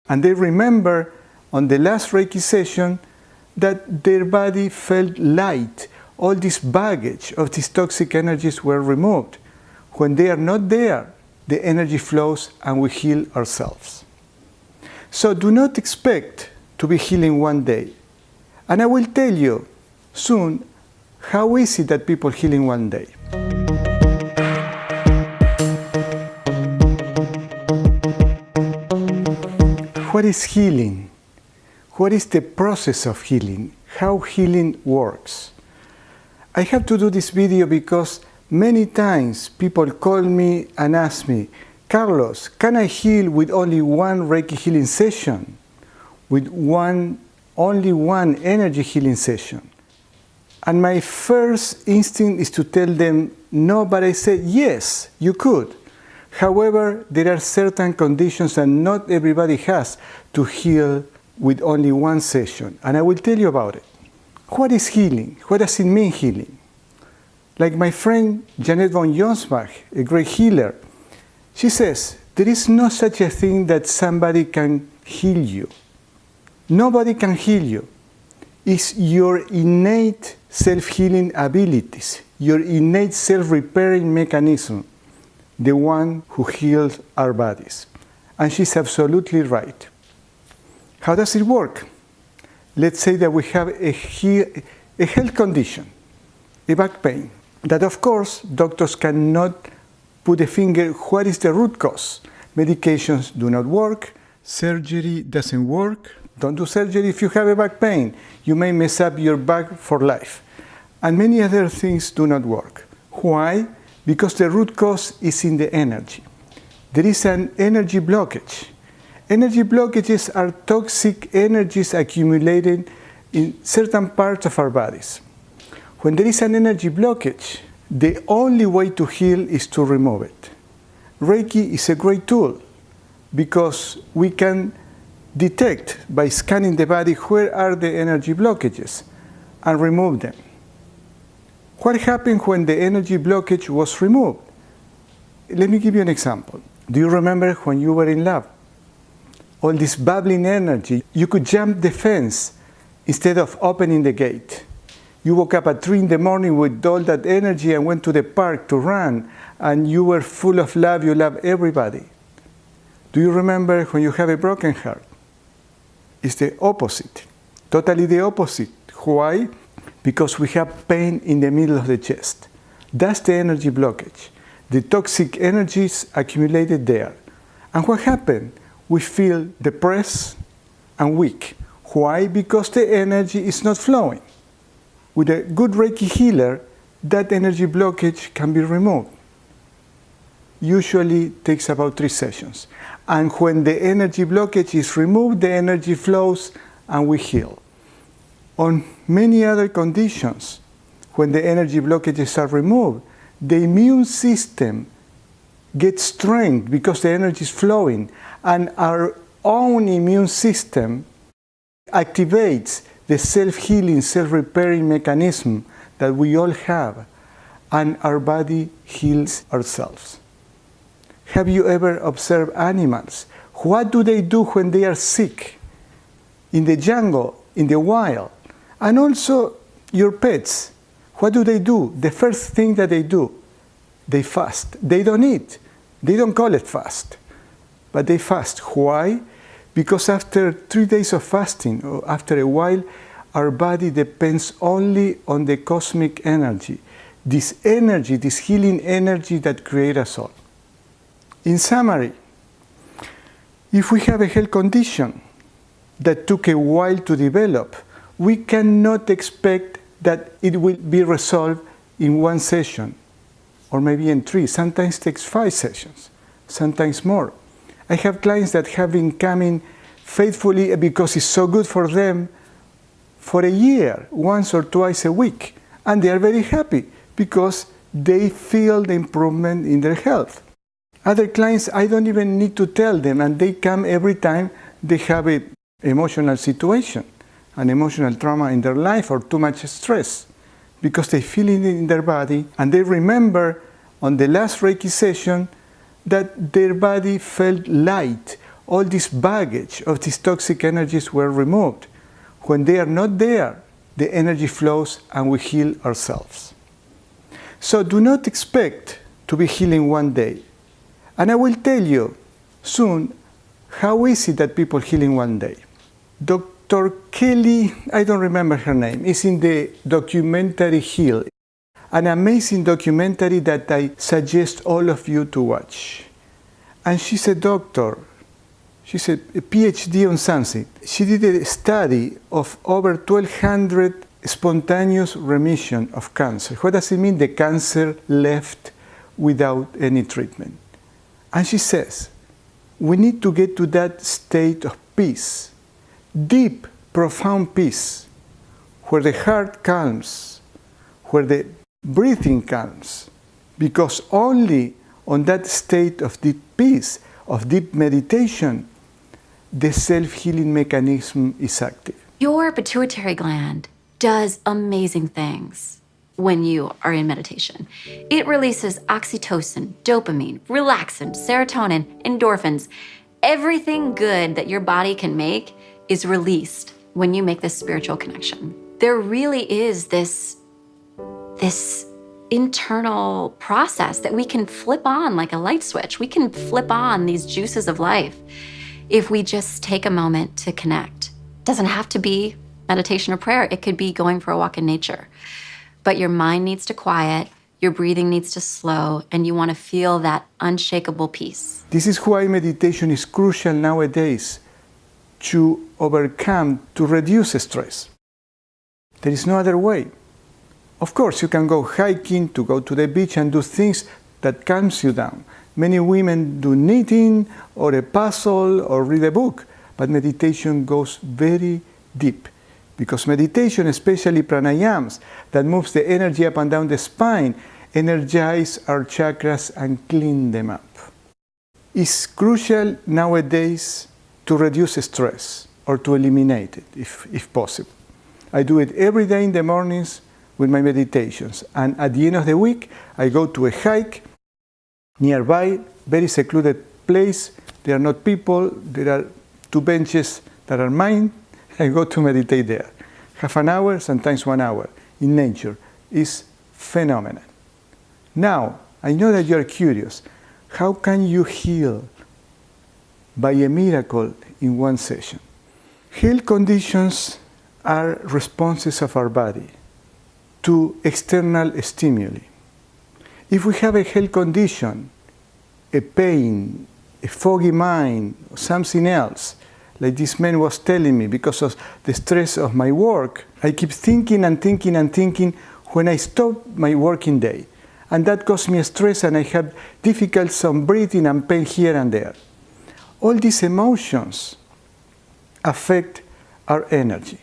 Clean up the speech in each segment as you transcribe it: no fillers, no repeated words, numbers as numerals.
And they remember on the last Reiki session that their body felt light. All this baggage of these toxic energies were removed. When they are not there, the energy flows and we heal ourselves. So do not expect to be healing one day. And I will tell you soon how is it that people heal in one day. What is healing? What is the process of healing? How healing works? I have to do this video because many times people call me and ask me, Carlos, can I heal with only one Reiki healing session? With only one energy healing session? And my first instinct is to tell them no, but I said yes, you could. However, there are certain conditions that not everybody has to heal with only one session. And I will tell you about it. What is healing? What does it mean, healing? Like my friend Janet von Jonsbach, a great healer, she says, there is no such a thing that somebody can heal you. Nobody can heal you. It's your innate self-healing abilities, your innate self-repairing mechanism, the one who heals our bodies. And she's absolutely right. How does it work? Let's say that we have a health condition, a back pain, that of course doctors cannot put a finger what is the root cause. Medications do not work, surgery doesn't work. Don't do surgery if you have a back pain. You may mess up your back for life. And many other things do not work. Why? Because the root cause is in the energy. There is an energy blockage. Energy blockages are toxic energies accumulated in certain parts of our bodies. When there is an energy blockage, the only way to heal is to remove it. Reiki is a great tool because we can detect by scanning the body where are the energy blockages and remove them. What happened when the energy blockage was removed? Let me give you an example. Do you remember when you were in love? All this bubbling energy, you could jump the fence instead of opening the gate. You woke up at 3 in the morning with all that energy and went to the park to run, and you were full of love, you love everybody. Do you remember when you have a broken heart? It's the opposite, totally the opposite. Why? Because we have pain in the middle of the chest. That's the energy blockage. The toxic energies accumulated there. And what happened? We feel depressed and weak. Why? Because the energy is not flowing. With a good Reiki healer, that energy blockage can be removed. Usually takes about 3 sessions. And when the energy blockage is removed, the energy flows and we heal. On many other conditions, when the energy blockages are removed, the immune system gets strength because the energy is flowing, and our own immune system activates the self-healing, self-repairing mechanism that we all have, and our body heals ourselves. Have you ever observed animals? What do they do when they are sick? In the jungle, in the wild, and also your pets. What do? The first thing that they do, they fast. They don't eat. They don't call it fast, but they fast. Why? Because after 3 days of fasting, or after a while, our body depends only on the cosmic energy. This energy, this healing energy that creates us all. In summary, if we have a health condition that took a while to develop, we cannot expect that it will be resolved in 1 session, or maybe in 3. Sometimes it takes 5 sessions, sometimes more. I have clients that have been coming faithfully because it's so good for them for a year, once or twice a week, and they are very happy because they feel the improvement in their health. Other clients, I don't even need to tell them, and they come every time they have an emotional situation, an emotional trauma in their life, or too much stress, because they feel it in their body, and they remember on the last Reiki session that their body felt light. all this baggage of these toxic energies were removed. When they are not there, the energy flows and we heal ourselves. So do not expect to be healing one day. And I will tell you soon how is it that people heal in one day. Dr. Kelly, I don't remember her name, is in the documentary Heal, an amazing documentary that I suggest all of you to watch. And she's a doctor. She's a PhD on something. She did a study of over 1,200 spontaneous remission of cancer. What does it mean? The cancer left without any treatment. And she says, we need to get to that state of peace, deep, profound peace, where the heart calms, where the breathing calms, because only on that state of deep peace, of deep meditation, the self-healing mechanism is active. Your pituitary gland does amazing things when you are in meditation. It releases oxytocin, dopamine, relaxin, serotonin, endorphins. Everything good that your body can make is released when you make this spiritual connection. There really is this internal process that we can flip on like a light switch. We can flip on these juices of life if we just take a moment to connect. It doesn't have to be meditation or prayer. It could be going for a walk in nature. But your mind needs to quiet, your breathing needs to slow, and you want to feel that unshakable peace. This is why meditation is crucial nowadays to overcome, to reduce stress. There is no other way. Of course, you can go hiking, to go to the beach and do things that calms you down. Many women do knitting or a puzzle or read a book, but meditation goes very deep. Because meditation, especially pranayams, that moves the energy up and down the spine, energize our chakras and clean them up. It's crucial nowadays to reduce stress or to eliminate it, if possible. I do it every day in the mornings with my meditations. And at the end of the week, I go to a hike nearby, very secluded place. There are not people. There are 2 benches that are mine. I go to meditate there. Half an hour, sometimes 1 hour, in nature. Is phenomenal. Now, I know that you are curious. How can you heal by a miracle in one session? Health conditions are responses of our body to external stimuli. If we have a health condition, a pain, a foggy mind, or something else, like this man was telling me, because of the stress of my work, I keep thinking and thinking and thinking when I stop my working day. And that caused me stress and I had difficulty on breathing and pain here and there. All these emotions affect our energy.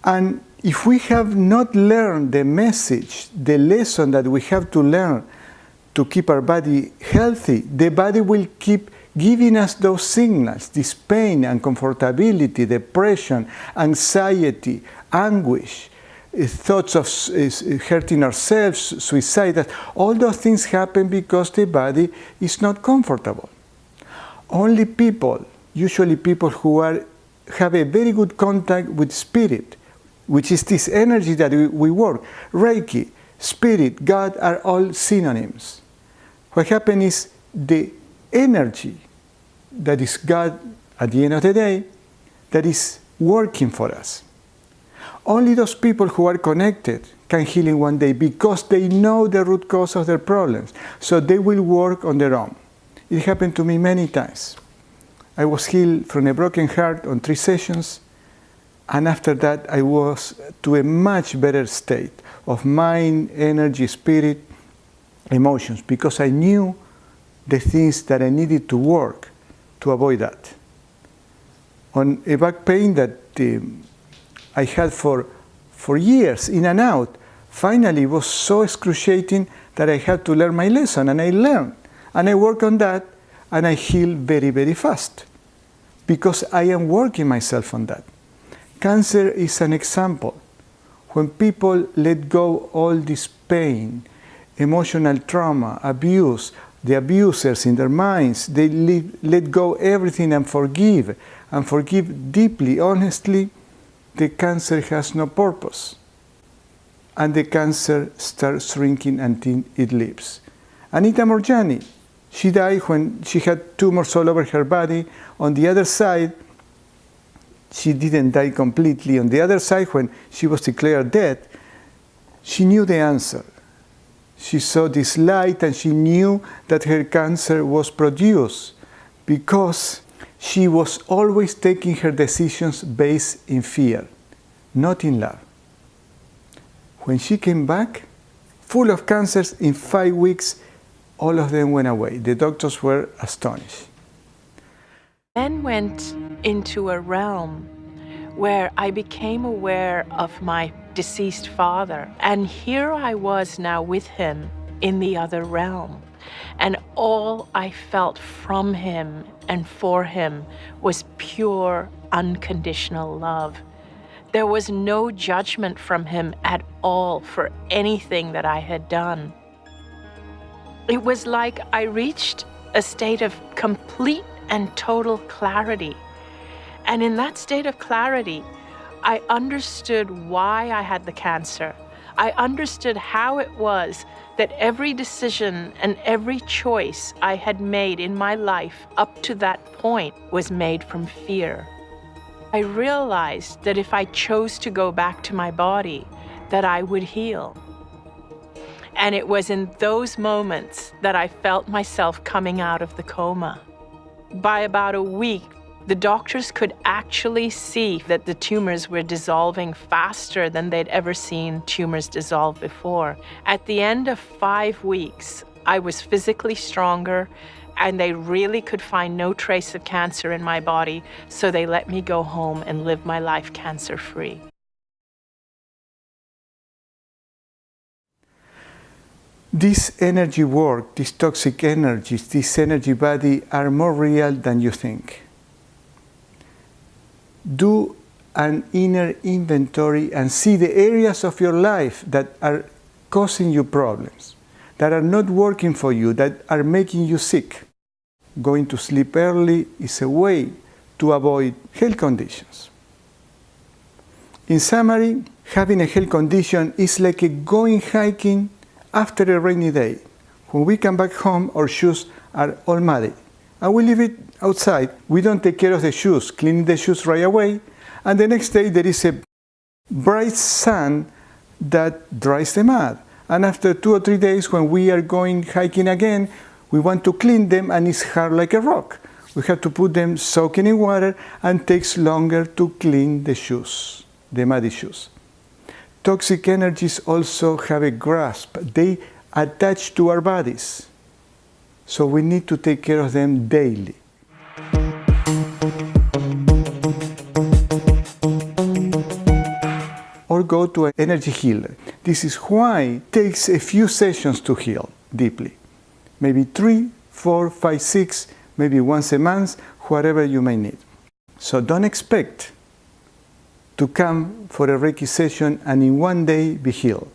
And if we have not learned the message, the lesson that we have to learn to keep our body healthy, the body will keep giving us those signals, this pain, uncomfortability, depression, anxiety, anguish, thoughts of hurting ourselves, suicide. All those things happen because the body is not comfortable. Only people, usually people who have a very good contact with spirit, which is this energy that we work, Reiki, spirit, God are all synonyms. What happens is the energy that is God at the end of the day that is working for us. Only those people who are connected can heal in one day because they know the root cause of their problems. So they will work on their own. It happened to me many times. I was healed from a broken heart on 3 sessions. And after that, I was to a much better state of mind, energy, spirit, emotions, because I knew the things that I needed to work to avoid that. On a back pain that I had for years, in and out, finally was so excruciating that I had to learn my lesson, and I learned. And I work on that, and I heal very, very fast, because I am working myself on that. Cancer is an example. When people let go all this pain, emotional trauma, abuse, the abusers in their minds, they let go everything and forgive deeply, honestly, the cancer has no purpose. And the cancer starts shrinking until it leaves. Anita Morjani, she died when she had tumors all over her body. On the other side, she didn't die completely. On the other side, when she was declared dead, she knew the answer. She saw this light and she knew that her cancer was produced because she was always taking her decisions based in fear, not in love. When she came back, full of cancers, in 5 weeks, all of them went away. The doctors were astonished. Then went into a realm where I became aware of my deceased father. And here I was now with him in the other realm. And all I felt from him and for him was pure, unconditional love. There was no judgment from him at all for anything that I had done. It was like I reached a state of complete and total clarity. And in that state of clarity, I understood why I had the cancer. I understood how it was that every decision and every choice I had made in my life up to that point was made from fear. I realized that if I chose to go back to my body, that I would heal. And it was in those moments that I felt myself coming out of the coma. By about a week, the doctors could actually see that the tumors were dissolving faster than they'd ever seen tumors dissolve before. At the end of 5 weeks, I was physically stronger, and they really could find no trace of cancer in my body, so they let me go home and live my life cancer-free. This energy work, these toxic energies, this energy body are more real than you think. Do an inner inventory and see the areas of your life that are causing you problems, that are not working for you, that are making you sick. Going to sleep early is a way to avoid health conditions. In summary, having a health condition is like going hiking after a rainy day. When we come back home, our shoes are all muddy. And we leave it outside. We don't take care of the shoes, cleaning the shoes right away. And the next day there is a bright sun that dries the mud. And after 2 or 3 days, when we are going hiking again, we want to clean them and it's hard like a rock. We have to put them soaking in water and it takes longer to clean the shoes, the muddy shoes. Toxic energies also have a grasp. They attach to our bodies. So we need to take care of them daily. Or go to an energy healer. This is why it takes a few sessions to heal deeply. Maybe 3, 4, 5, 6, maybe once a month, whatever you may need. So don't expect to come for a Reiki session and in one day be healed.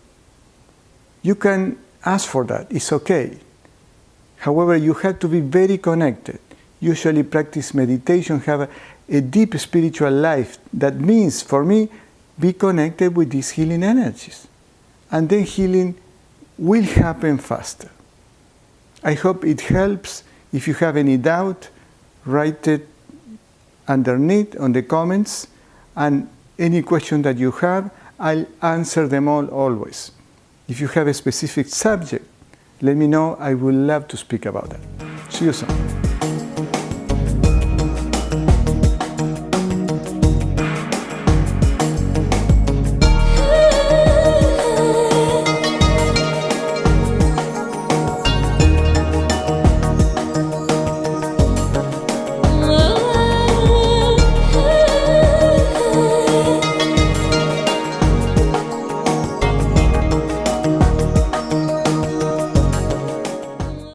You can ask for that, it's okay. However, you have to be very connected. Usually practice meditation, have a deep spiritual life. That means, for me, be connected with these healing energies. And then healing will happen faster. I hope it helps. If you have any doubt, write it underneath on the comments. And any question that you have, I'll answer them all always. If you have a specific subject, let me know. I would love to speak about that. See you soon.